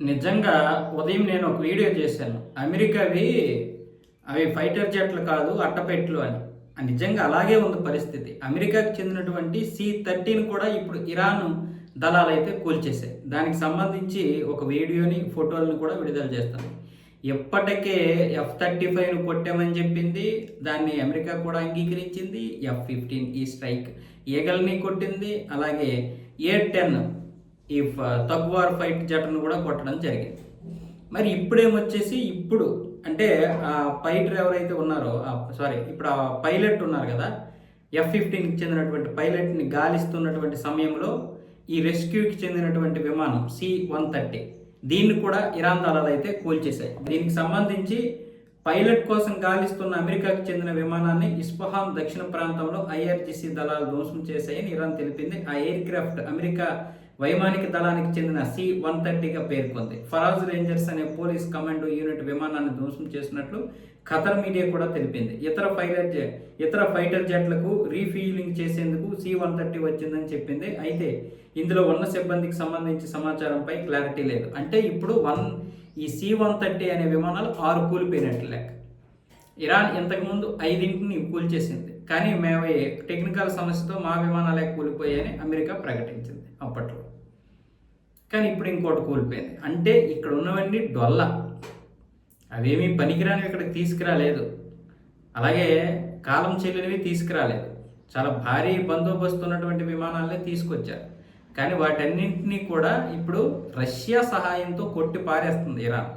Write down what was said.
నిజంగా ఉదయం నేను ఒక వీడియో చేశాను. అమెరికావి అవి ఫైటర్ జెట్లు కాదు అట్టపెట్లు అని. నిజంగా అలాగే ఉంది పరిస్థితి. అమెరికాకు చెందినటువంటి C-13 కూడా ఇప్పుడు ఇరాన్ దళాలైతే కూల్చేశాయి. దానికి సంబంధించి ఒక వీడియోని, ఫోటోలను కూడా విడుదల చేస్తాను. ఎప్పటికే F-35ను కొట్టామని చెప్పింది. దాన్ని అమెరికా కూడా అంగీకరించింది. F-15 ఈ స్ట్రైక్ ఈగల్ని కొట్టింది. అలాగే A-10 ఈ తగ్వార్ ఫైట్ జెట్ను కూడా కొట్టడం జరిగింది. మరి ఇప్పుడేమొచ్చేసి ఇప్పుడు అంటే ఆ ఫైటర్ ఎవరైతే ఉన్నారో ఇప్పుడు ఆ పైలట్ ఉన్నారు కదా, F-15కి చెందినటువంటి పైలట్ని గాలిస్తున్నటువంటి సమయంలో ఈ రెస్క్యూకి చెందినటువంటి విమానం C-130 దీన్ని కూడా ఇరాన్ దళాలు అయితే కూల్చేశాయి. దీనికి సంబంధించి పైలట్ కోసం గాలిస్తున్న అమెరికాకు చెందిన విమానాన్ని ఇస్ఫహాన్ దక్షిణ ప్రాంతంలో IRGC దళాలు ధ్వంసం చేశాయని ఇరాన్ తెలిపింది. ఆ ఎయిర్ క్రాఫ్ట్ అమెరికా వైమానిక దళానికి చెందిన C-130గా పేర్కొంది. ఫరాజ్ రేంజర్స్ అనే పోలీస్ కమాండో యూనిట్ విమానాన్ని ధ్వంసం చేసినట్లు ఖతర్ మీడియా కూడా తెలిపింది. ఇతర ఫైటర్ జెట్లకు రీఫ్యూలింగ్ చేసేందుకు C-130 వచ్చిందని చెప్పింది. అయితే ఇందులో ఉన్న సిబ్బందికి సంబంధించి సమాచారంపై క్లారిటీ లేదు. అంటే ఇప్పుడు ఈ C-130 అనే విమానాలు 6 కూలిపోయినట్లు లెక్క. ఇరాన్ ఇంతకుముందు 5ని కూల్చేసింది, కానీ మేము టెక్నికల్ సమస్యతో మా విమానాలే కూలిపోయాయని అమెరికా ప్రకటించింది అప్పట్లో. కానీ ఇప్పుడు ఇంకోటి కూలిపోయింది. అంటే ఇక్కడ ఉన్నవన్నీ డొల్ల, అవేమీ పనికిరానివి ఇక్కడికి తీసుకురాలేదు. అలాగే కాలం చెల్లినవి తీసుకురాలేదు. చాలా భారీ బందోబస్తు ఉన్నటువంటి విమానాలనే తీసుకొచ్చారు. కానీ వాటన్నింటినీ కూడా ఇప్పుడు రష్యా సహాయంతో కొట్టి పారేస్తుంది ఇరాన్.